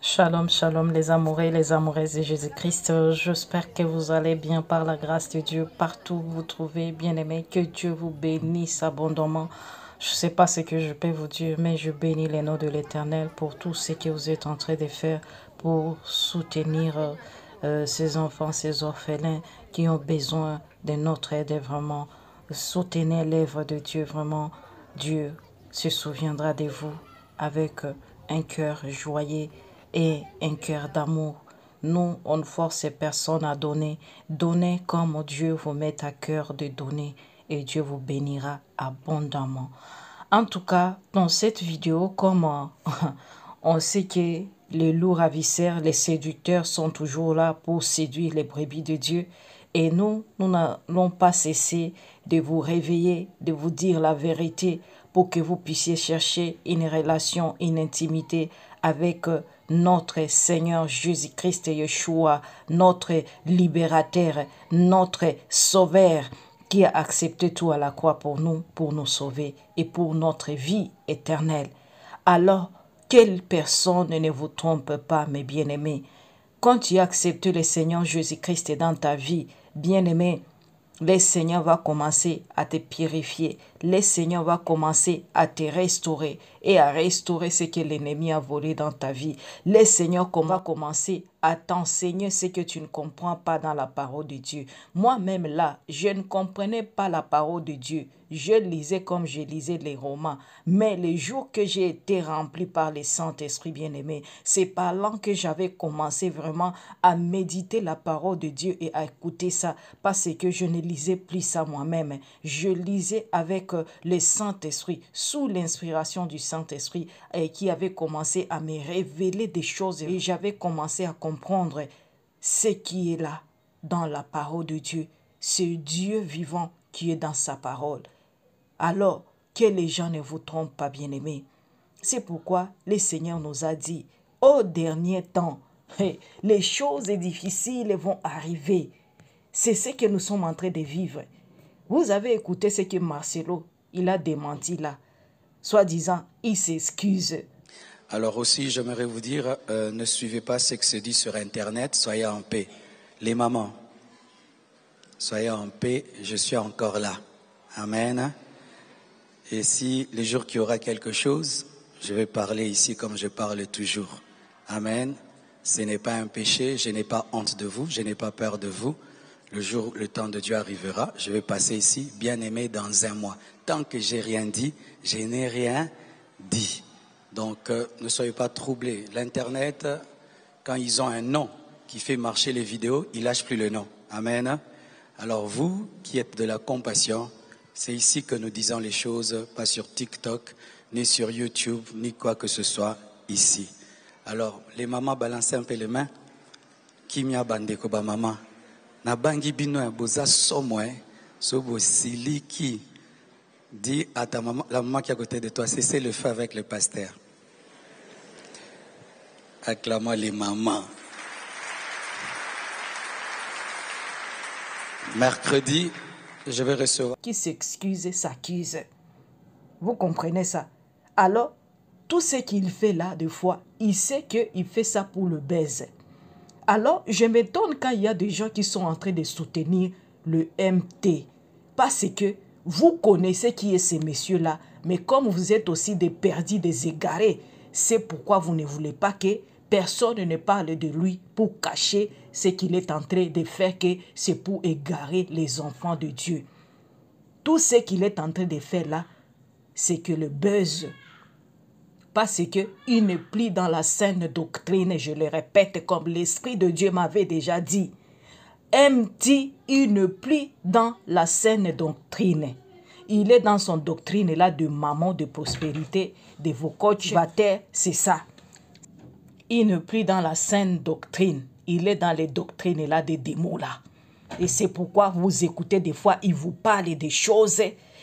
Shalom, shalom les amoureux et les amoureuses de Jésus-Christ. J'espère que vous allez bien par la grâce de Dieu. Partout où vous trouvez, bien-aimés, que Dieu vous bénisse abondamment. Je ne sais pas ce que je peux vous dire, mais je bénis les noms de l'Éternel pour tout ce que vous êtes en train de faire pour soutenir ces enfants, ces orphelins qui ont besoin de notre aide. Vraiment, soutenez l'œuvre de Dieu. Vraiment, Dieu se souviendra de vous avec un cœur joyeux et un cœur d'amour. Nous, on force personne à donner. Donnez comme Dieu vous met à cœur de donner et Dieu vous bénira abondamment. En tout cas, dans cette vidéo, comme on sait que les loups ravisseurs, les séducteurs sont toujours là pour séduire les brebis de Dieu. Et nous n'allons pas cessé de vous réveiller, de vous dire la vérité pour que vous puissiez chercher une relation, une intimité avec notre Seigneur Jésus-Christ Yeshua, notre libérateur, notre sauveur, qui a accepté tout à la croix pour nous sauver et pour notre vie éternelle. Alors, quelle personne ne vous trompe pas, mes bien-aimés. Quand tu as accepté le Seigneur Jésus-Christ dans ta vie, bien-aimé, le Seigneur va commencer à te purifier. Le Seigneur va commencer à te restaurer et à restaurer ce que l'ennemi a volé dans ta vie. Le Seigneur va commencer à t'enseigner ce que tu ne comprends pas dans la parole de Dieu. Moi-même là, je ne comprenais pas la parole de Dieu. Je lisais comme je lisais les romans. Mais le jour que j'ai été rempli par le Saint-Esprit bien-aimé, c'est par là que j'avais commencé vraiment à méditer la parole de Dieu et à écouter ça. Parce que je ne lisais plus ça moi-même. Je lisais avec le Saint-Esprit, sous l'inspiration du Saint-Esprit, qui avait commencé à me révéler des choses. Et j'avais commencé à comprendre ce qui est là dans la parole de Dieu. C'est Dieu vivant qui est dans sa parole. Alors, que les gens ne vous trompent pas, bien-aimés. C'est pourquoi le Seigneur nous a dit, au dernier temps, les choses difficiles vont arriver. C'est ce que nous sommes en train de vivre. Vous avez écouté ce que Marcelo, il a démenti là. Soi-disant, il s'excuse. Alors aussi, j'aimerais vous dire, ne suivez pas ce qui se dit sur Internet, soyez en paix. Les mamans, soyez en paix, je suis encore là. Amen. Et si le jour qu'il y aura quelque chose, je vais parler ici comme je parle toujours. Amen. Ce n'est pas un péché, je n'ai pas honte de vous, je n'ai pas peur de vous. Le jour, le temps de Dieu arrivera, je vais passer ici, bien aimé, dans un mois. Tant que j'ai rien dit, je n'ai rien dit. Donc, ne soyez pas troublés. L'Internet, quand ils ont un nom qui fait marcher les vidéos, ils lâchent plus le nom. Amen. Alors vous, qui êtes de la compassion, c'est ici que nous disons les choses, pas sur TikTok, ni sur YouTube, ni quoi que ce soit, ici. Alors, les mamans, balancez un peu les mains. Kimia bandeko ba maman. Na bangi bino ya boza somo, sobo siliki. Dis à ta maman, la maman qui est à côté de toi, cessez le feu avec le pasteur. Acclamons les mamans. Mercredi, je vais recevoir. Qui s'excuse, s'accuse. Vous comprenez ça? Alors, tout ce qu'il fait là, des fois, il sait qu'il fait ça pour le baiser. Alors, je m'étonne quand il y a des gens qui sont en train de soutenir le MT. Parce que vous connaissez qui est ces messieurs-là. Mais comme vous êtes aussi des perdus, des égarés, c'est pourquoi vous ne voulez pas que personne ne parle de lui pour cacher ce qu'il est en train de faire, que c'est pour égarer les enfants de Dieu. Tout ce qu'il est en train de faire là, c'est que le buzz, parce qu'il n'est plus dans la saine doctrine, je le répète comme l'Esprit de Dieu m'avait déjà dit. MT, il n'est plus dans la saine doctrine. Il est dans son doctrine là de maman, de prospérité, de vos coachs, c'est ça. Il n'est plus dans la saine doctrine. Il est dans les doctrines là des démons là. Et c'est pourquoi vous écoutez des fois, il vous parle des choses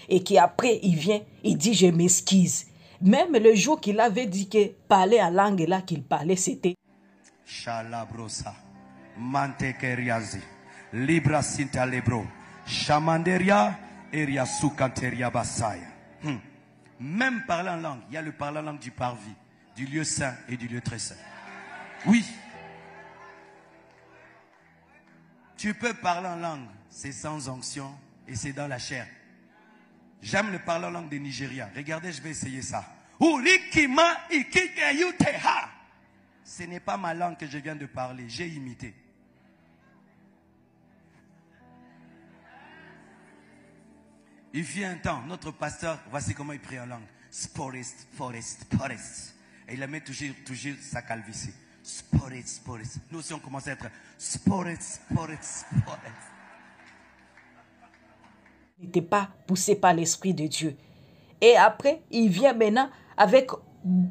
et qu'après il vient, il dit je m'excuse. Même le jour qu'il avait dit que parler en langue là qu'il parlait, c'était Shalabrosa, Mantekeriazi, Libra Sinta Lebro, Shamanderia, Eria Sukanteria Basaya. Même parler en langue, il y a le parler en langue du parvis, du lieu saint et du lieu très saint. Oui. Tu peux parler en langue, c'est sans onction et c'est dans la chair. J'aime le parler en langue des Nigériens. Regardez, je vais essayer ça. Ce n'est pas ma langue que je viens de parler, j'ai imité. Il fut un temps, notre pasteur, voici comment il prie en langue. Sporist, forest, forest. Et il aimait toujours sa calvitie. Sporist, sporist. Nous aussi on commence à être sporist, sporist, sporist. Il n'était pas poussé par l'Esprit de Dieu. Et après, il vient maintenant avec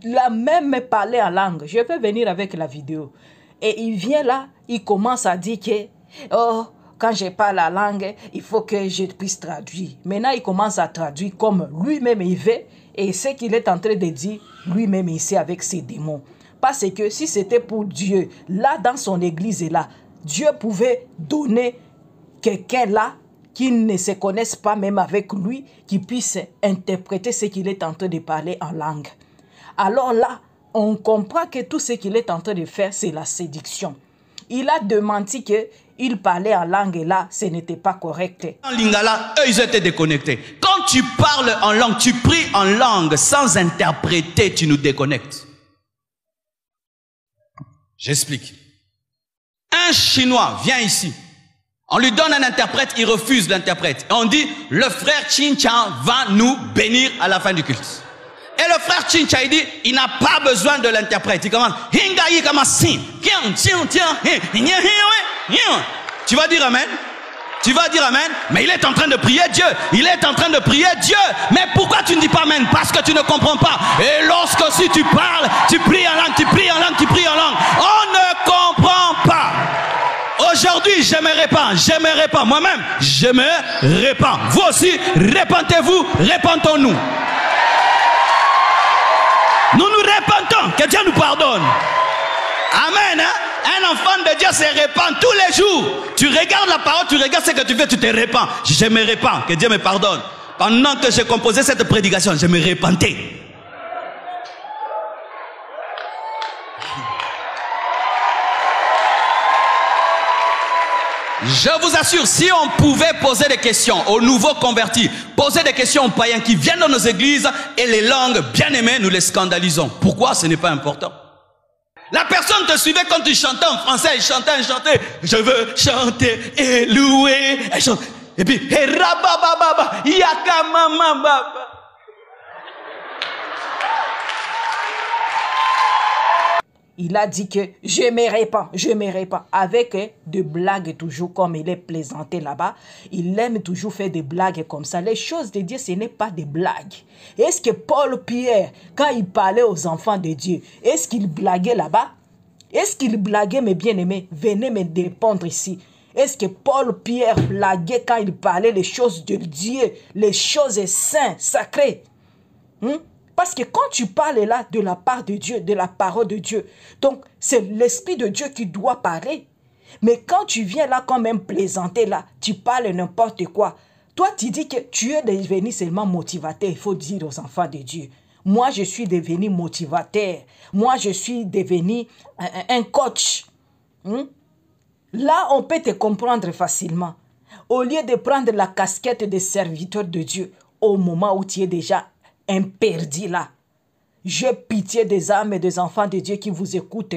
la même parler en langue. Je vais venir avec la vidéo. Et il vient là, il commence à dire que, oh, quand je parle la langue, il faut que je puisse traduire. Maintenant, il commence à traduire comme lui-même il veut. Et ce qu'il est en train de dire, lui-même ici avec ses démons. Parce que si c'était pour Dieu, là dans son église là, Dieu pouvait donner quelqu'un là qui ne se connaisse pas même avec lui, qui puisse interpréter ce qu'il est en train de parler en langue. Alors là, on comprend que tout ce qu'il est en train de faire, c'est la séduction. Il a demandé qu'il parlait en langue et là, ce n'était pas correct. En lingala, eux, ils étaient déconnectés. Quand tu parles en langue, tu pries en langue sans interpréter, tu nous déconnectes. J'explique. Un Chinois vient ici. On lui donne un interprète, il refuse l'interprète. Et on dit, le frère Chin-Chan va nous bénir à la fin du culte. Et le frère Chin-Chan, il dit, il n'a pas besoin de l'interprète. Il commence, tu vas dire amen? Tu vas dire amen? Mais il est en train de prier Dieu. Il est en train de prier Dieu. Mais pourquoi tu ne dis pas amen? Parce que tu ne comprends pas. Et lorsque si tu parles, tu pries en langue, tu pries en langue, tu pries en langue. On ne comprend pas. Aujourd'hui, je me répands. Moi-même, je me répands. Vous aussi, répentez-vous, répentons-nous. Nous nous répentons, que Dieu nous pardonne. Amen. Hein? Un enfant de Dieu se répand tous les jours. Tu regardes la parole, tu regardes ce que tu fais, tu te répands. Je me répands, que Dieu me pardonne. Pendant que j'ai composé cette prédication, je me repentais. Je vous assure, si on pouvait poser des questions aux nouveaux convertis, poser des questions aux païens qui viennent dans nos églises et les langues bien aimées, nous les scandalisons. Pourquoi? Ce n'est pas important. La personne te suivait quand tu chantais en français, il chantait. Je veux chanter et louer. Et puis, rabababa, yakamamamba. Il a dit que je me répands, avec des blagues toujours comme il est plaisanté là-bas. Il aime toujours faire des blagues comme ça. Les choses de Dieu, ce n'est pas des blagues. Est-ce que Paul Pierre, quand il parlait aux enfants de Dieu, est-ce qu'il blaguait là-bas? Est-ce qu'il blaguait, mes bien-aimés? Venez me répondre ici. Est-ce que Paul Pierre blaguait quand il parlait les choses de Dieu, les choses saintes, sacrées? Parce que quand tu parles là de la part de Dieu, de la parole de Dieu, donc c'est l'Esprit de Dieu qui doit parler. Mais quand tu viens là quand même plaisanter là, tu parles n'importe quoi. Toi, tu dis que tu es devenu seulement motivateur, il faut dire aux enfants de Dieu. Moi, je suis devenu motivateur. Moi, je suis devenu un coach. Là, on peut te comprendre facilement. Au lieu de prendre la casquette de serviteur de Dieu, au moment où tu es déjà un perdu là. J'ai pitié des âmes et des enfants de Dieu qui vous écoutent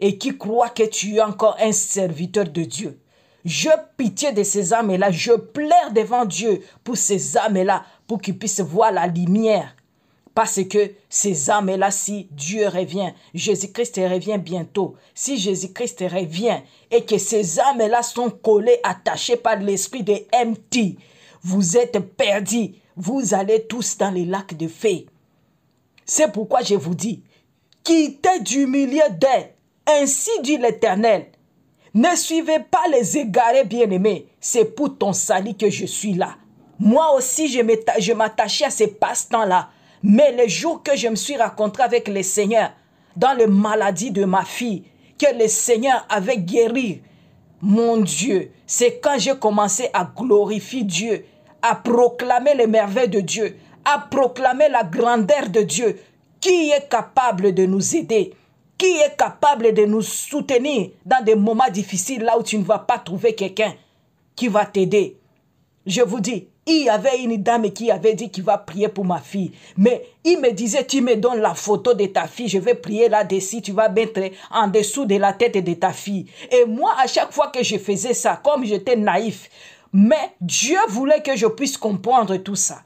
et qui croient que tu es encore un serviteur de Dieu. J'ai pitié de ces âmes-là. Je pleure devant Dieu pour ces âmes-là, pour qu'ils puissent voir la lumière. Parce que ces âmes-là, si Dieu revient, Jésus-Christ revient bientôt. Si Jésus-Christ revient et que ces âmes-là sont collées, attachées par l'esprit de MT, vous êtes perdus. Vous allez tous dans les lacs de feu. C'est pourquoi je vous dis, quittez du milieu d'eux, ainsi dit l'Éternel. Ne suivez pas les égarés bien-aimés, c'est pour ton salut que je suis là. Moi aussi, je m'attachais à ces passe-temps-là. Mais les jours que je me suis rencontré avec le Seigneur, dans les maladies de ma fille, que le Seigneur avait guéri, mon Dieu, c'est quand j'ai commencé à glorifier Dieu, à proclamer les merveilles de Dieu, à proclamer la grandeur de Dieu, qui est capable de nous aider. Qui est capable de nous soutenir dans des moments difficiles là où tu ne vas pas trouver quelqu'un qui va t'aider? Je vous dis, il y avait une dame qui avait dit qu'il va prier pour ma fille. Mais il me disait, tu me donnes la photo de ta fille, je vais prier là-dessus, tu vas mettre en dessous de la tête de ta fille. Et moi, à chaque fois que je faisais ça, comme j'étais naïf, mais Dieu voulait que je puisse comprendre tout ça.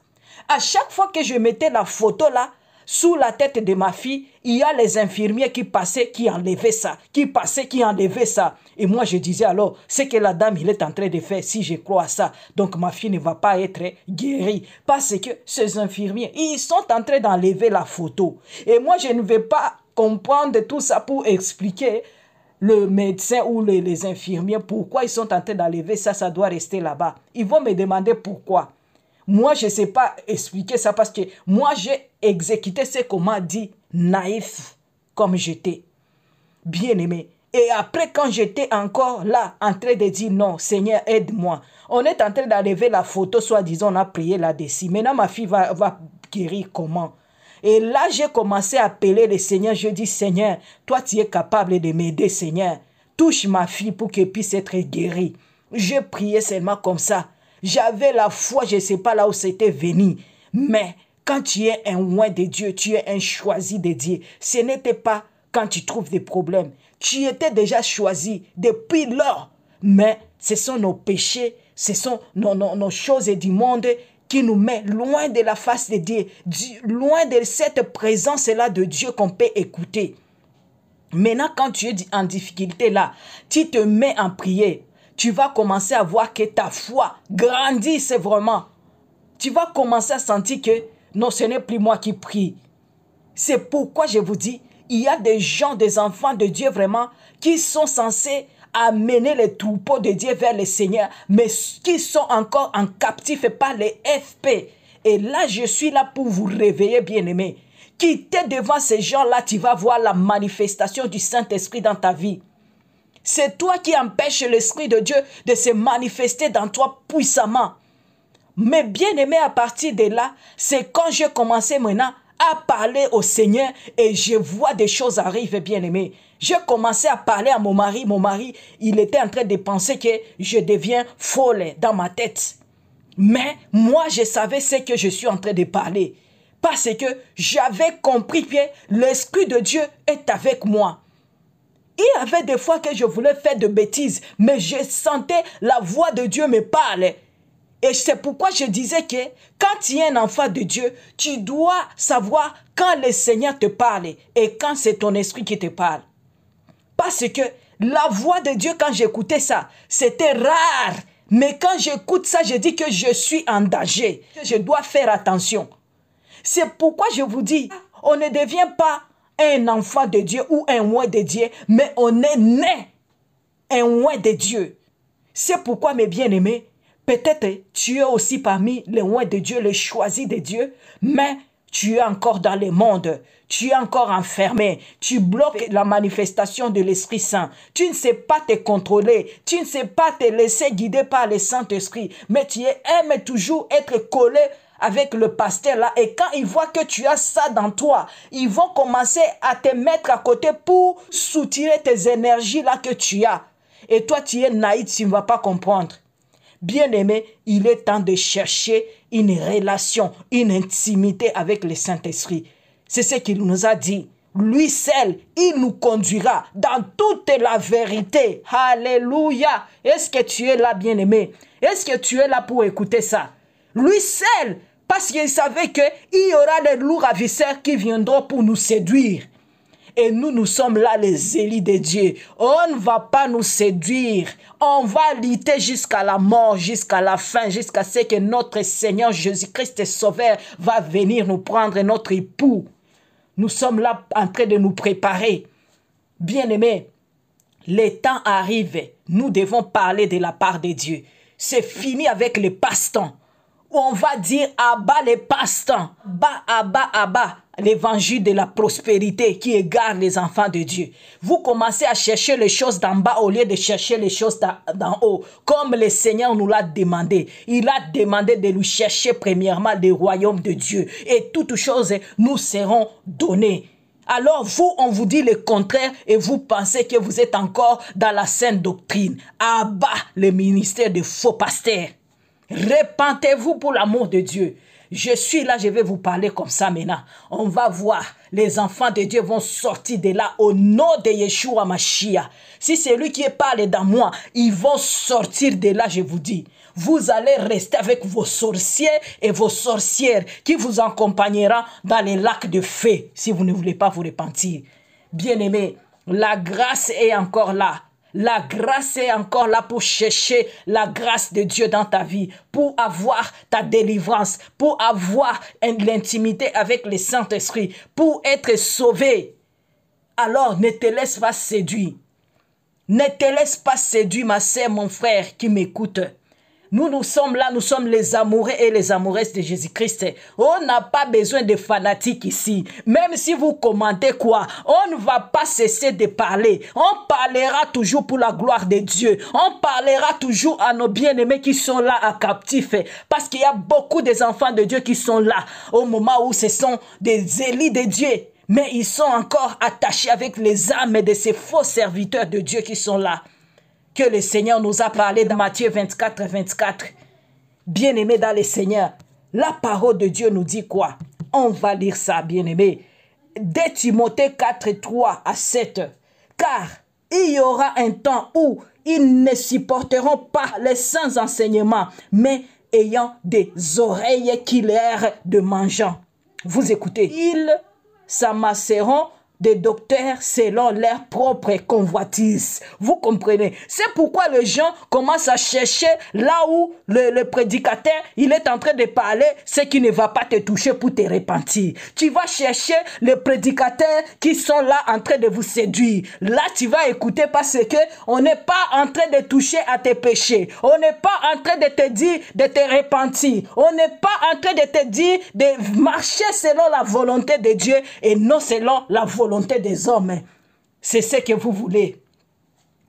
À chaque fois que je mettais la photo là, sous la tête de ma fille, il y a les infirmiers qui passaient, qui enlevaient ça, qui passaient, qui enlevaient ça. Et moi, je disais alors, c'est que la dame, il est en train de faire, si je crois à ça, donc ma fille ne va pas être guérie. Parce que ces infirmiers, ils sont en train d'enlever la photo. Et moi, je ne vais pas comprendre tout ça pour expliquer le médecin ou les infirmiers pourquoi ils sont en train d'enlever ça, ça doit rester là-bas. Ils vont me demander pourquoi. Moi, je ne sais pas expliquer ça parce que moi, j'ai exécuté ce qu'on m'a dit, naïf, comme j'étais. Bien aimé. Et après, quand j'étais encore là, en train de dire non, Seigneur, aide-moi. On est en train d'enlever la photo, soi-disant, on a prié là-dessus. Maintenant, ma fille va guérir comment? Et là, j'ai commencé à appeler le Seigneur. Je dis, Seigneur, toi, tu es capable de m'aider, Seigneur. Touche ma fille pour qu'elle puisse être guérie. J'ai prié seulement comme ça. J'avais la foi, je ne sais pas là où c'était venu. Mais quand tu es un oint de Dieu, tu es un choisi de Dieu. Ce n'était pas quand tu trouves des problèmes. Tu étais déjà choisi depuis lors. Mais ce sont nos péchés, ce sont nos choses du monde qui nous mettent loin de la face de Dieu, loin de cette présence-là de Dieu qu'on peut écouter. Maintenant, quand tu es en difficulté là, tu te mets en prière. Tu vas commencer à voir que ta foi grandit, c'est vraiment. Tu vas commencer à sentir que non, ce n'est plus moi qui prie. C'est pourquoi je vous dis, il y a des gens, des enfants de Dieu vraiment, qui sont censés amener les troupeaux de Dieu vers le Seigneur, mais qui sont encore en captif par les FP. Et là, je suis là pour vous réveiller, bien-aimés. Quittez devant ces gens-là, tu vas voir la manifestation du Saint-Esprit dans ta vie. C'est toi qui empêches l'Esprit de Dieu de se manifester dans toi puissamment. Mais bien aimé, à partir de là, c'est quand j'ai commencé maintenant à parler au Seigneur et je vois des choses arriver, bien aimé. J'ai commencé à parler à mon mari. Mon mari, il était en train de penser que je deviens folle dans ma tête. Mais moi, je savais ce que je suis en train de parler. Parce que j'avais compris que l'Esprit de Dieu est avec moi. Il y avait des fois que je voulais faire de bêtises, mais je sentais la voix de Dieu me parler. Et c'est pourquoi je disais que quand tu es un enfant de Dieu, tu dois savoir quand le Seigneur te parle et quand c'est ton esprit qui te parle. Parce que la voix de Dieu, quand j'écoutais ça, c'était rare. Mais quand j'écoute ça, je dis que je suis en danger. Je dois faire attention. C'est pourquoi je vous dis, on ne devient pas un enfant de Dieu ou un oint de Dieu, mais on est né un oint de Dieu. C'est pourquoi, mes bien-aimés, peut-être tu es aussi parmi les oints de Dieu, les choisis de Dieu, mais tu es encore dans le monde, tu es encore enfermé, tu bloques la manifestation de l'Esprit Saint, tu ne sais pas te contrôler, tu ne sais pas te laisser guider par le Saint-Esprit, mais tu aimes toujours être collé avec le pasteur là, et quand ils voient que tu as ça dans toi, ils vont commencer à te mettre à côté pour soutirer tes énergies là que tu as. Et toi, tu es naïf, tu ne vas pas comprendre. Bien-aimé, il est temps de chercher une relation, une intimité avec le Saint-Esprit. C'est ce qu'il nous a dit. Lui seul, il nous conduira dans toute la vérité. Alléluia. Est-ce que tu es là, bien-aimé? Est-ce que tu es là pour écouter ça? Lui seul, parce qu'il savait qu'il y aura des loups ravisseurs qui viendront pour nous séduire. Et nous sommes là, les élus de Dieu. On ne va pas nous séduire. On va lutter jusqu'à la mort, jusqu'à la fin, jusqu'à ce que notre Seigneur Jésus-Christ Sauveur va venir nous prendre notre époux. Nous sommes là en train de nous préparer. Bien-aimés, le temps arrive. Nous devons parler de la part de Dieu. C'est fini avec les passe-temps. On va dire abat les passe-temps. Abat l'évangile de la prospérité qui égare les enfants de Dieu. Vous commencez à chercher les choses d'en bas au lieu de chercher les choses d'en haut. Comme le Seigneur nous l'a demandé. Il a demandé de lui chercher premièrement le royaume de Dieu. Et toutes choses nous seront données. Alors vous, on vous dit le contraire et vous pensez que vous êtes encore dans la saine doctrine. À bas le ministère de faux pasteurs. Repentez-vous pour l'amour de Dieu. Je suis là, je vais vous parler comme ça maintenant. On va voir, les enfants de Dieu vont sortir de là au nom de Yeshua Mashiach. Si c'est lui qui est parlé dans moi, ils vont sortir de là, je vous dis. Vous allez rester avec vos sorciers et vos sorcières qui vous accompagneront dans les lacs de feu si vous ne voulez pas vous repentir. Bien-aimés, la grâce est encore là. La grâce est encore là pour chercher la grâce de Dieu dans ta vie, pour avoir ta délivrance, pour avoir l'intimité avec le Saint-Esprit, pour être sauvé. Alors ne te laisse pas séduire. Ne te laisse pas séduire, ma sœur, mon frère qui m'écoute. Nous sommes là, nous sommes les amoureux et les amoureuses de Jésus-Christ. On n'a pas besoin de fanatiques ici. Même si vous commentez quoi, on ne va pas cesser de parler. On parlera toujours pour la gloire de Dieu. On parlera toujours à nos bien-aimés qui sont là à captif. Parce qu'il y a beaucoup des enfants de Dieu qui sont là au moment où ce sont des élus de Dieu. Mais ils sont encore attachés avec les âmes de ces faux serviteurs de Dieu qui sont là. Que le Seigneur nous a parlé dans Matthieu 24, 24. Bien-aimés dans le Seigneur, la parole de Dieu nous dit quoi? On va lire ça, bien-aimés. Dès Timothée 4, 3 à 7. Car il y aura un temps où ils ne supporteront pas les saints enseignements, mais ayant des oreilles qui l'air de mangeant. Vous écoutez, ils s'amasseront des docteurs selon leur propre convoitise. Vous comprenez? C'est pourquoi les gens commencent à chercher là où le prédicateur, il est en train de parler, ce qui ne va pas te toucher pour te repentir. Tu vas chercher les prédicateurs qui sont là en train de vous séduire. Là, tu vas écouter parce que on n'est pas en train de toucher à tes péchés. On n'est pas en train de te dire de te repentir. On n'est pas en train de te dire de marcher selon la volonté de Dieu et non selon la volonté des hommes. C'est ce que vous voulez.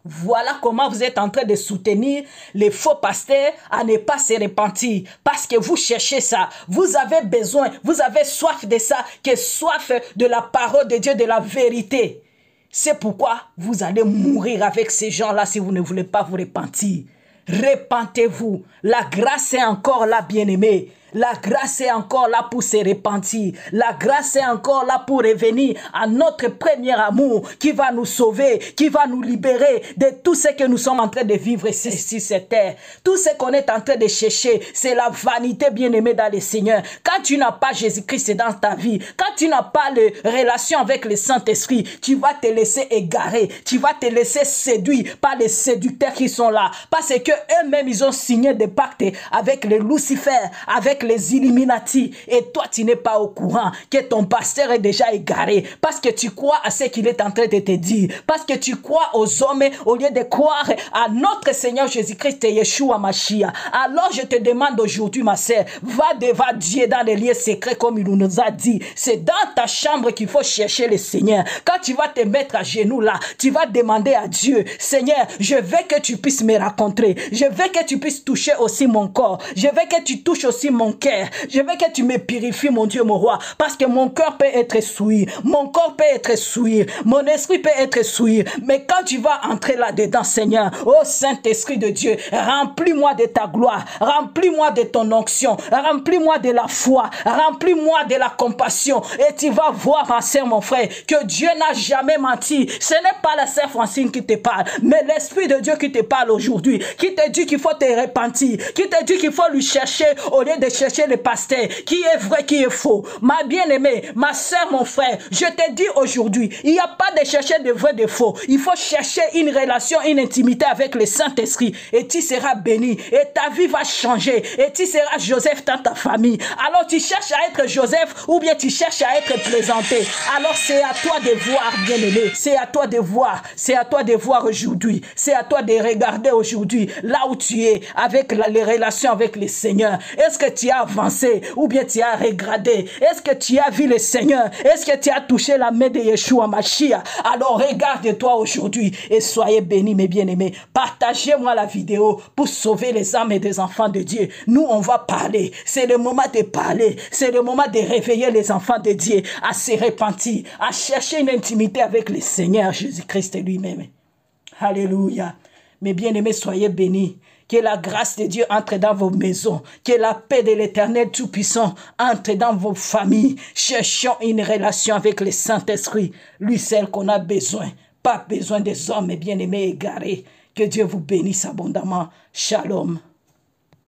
Voilà comment vous êtes en train de soutenir les faux pasteurs à ne pas se repentir. Parce que vous cherchez ça. Vous avez besoin, vous avez soif de ça, que soif de la parole de Dieu, de la vérité. C'est pourquoi vous allez mourir avec ces gens-là si vous ne voulez pas vous repentir. Repentez-vous. La grâce est encore là, bien-aimés. La grâce est encore là pour se repentir. La grâce est encore là pour revenir à notre premier amour qui va nous sauver, qui va nous libérer de tout ce que nous sommes en train de vivre ici sur cette terre. Tout ce qu'on est en train de chercher, c'est la vanité, bien-aimée dans le Seigneur. Quand tu n'as pas Jésus-Christ dans ta vie, quand tu n'as pas de relation avec le Saint-Esprit, tu vas te laisser égarer, tu vas te laisser séduire par les séducteurs qui sont là. Parce que eux-mêmes, ils ont signé des pactes avec les Lucifer, avec les Illuminati, et toi tu n'es pas au courant que ton pasteur est déjà égaré parce que tu crois à ce qu'il est en train de te dire, parce que tu crois aux hommes au lieu de croire à notre Seigneur Jésus-Christ et Yeshua Mashiach. Alors je te demande aujourd'hui, ma sœur, va devant Dieu dans les lieux secrets comme il nous a dit. C'est dans ta chambre qu'il faut chercher le Seigneur. Quand tu vas te mettre à genoux là, tu vas demander à Dieu, Seigneur, je veux que tu puisses me rencontrer, je veux que tu puisses toucher aussi mon corps, je veux que tu touches aussi mon cœur. Je veux que tu me purifies, mon Dieu, mon roi, parce que mon cœur peut être souillé, mon corps peut être souillé, mon esprit peut être souillé. Mais quand tu vas entrer là-dedans, Seigneur, oh Saint-Esprit de Dieu, remplis-moi de ta gloire, remplis-moi de ton onction, remplis-moi de la foi, remplis-moi de la compassion. Et tu vas voir, ma sœur, mon frère, que Dieu n'a jamais menti. Ce n'est pas la sœur Francine qui te parle, mais l'Esprit de Dieu qui te parle aujourd'hui, qui te dit qu'il faut te repentir, qui te dit qu'il faut lui chercher au lieu de chercher le pasteur, qui est vrai, qui est faux. Ma bien-aimée, ma soeur, mon frère, je te dis aujourd'hui, il n'y a pas de chercher de vrai, de faux. Il faut chercher une relation, une intimité avec le Saint-Esprit et tu seras béni et ta vie va changer et tu seras Joseph dans ta famille. Alors tu cherches à être Joseph ou bien tu cherches à être présenté. Alors c'est à toi de voir, bien-aimé. C'est à toi de voir. C'est à toi de voir aujourd'hui. C'est à toi de regarder aujourd'hui là où tu es avec les relations avec le Seigneur. Est-ce que tu tu as avancé ou bien tu as regradé? Est-ce que tu as vu le Seigneur? Est-ce que tu as touché la main de Yeshua Mashiach? Alors regarde-toi aujourd'hui et soyez bénis mes bien-aimés. Partagez-moi la vidéo pour sauver les âmes et des enfants de Dieu. Nous on va parler. C'est le moment de parler. C'est le moment de réveiller les enfants de Dieu à se repentir, à chercher une intimité avec le Seigneur Jésus-Christ lui-même. Alléluia. Mes bien-aimés, soyez bénis. Que la grâce de Dieu entre dans vos maisons. Que la paix de l'Éternel Tout-Puissant entre dans vos familles. Cherchons une relation avec le Saint-Esprit. Lui seul qu'on a besoin. Pas besoin des hommes, mes bien-aimés égarés. Que Dieu vous bénisse abondamment. Shalom.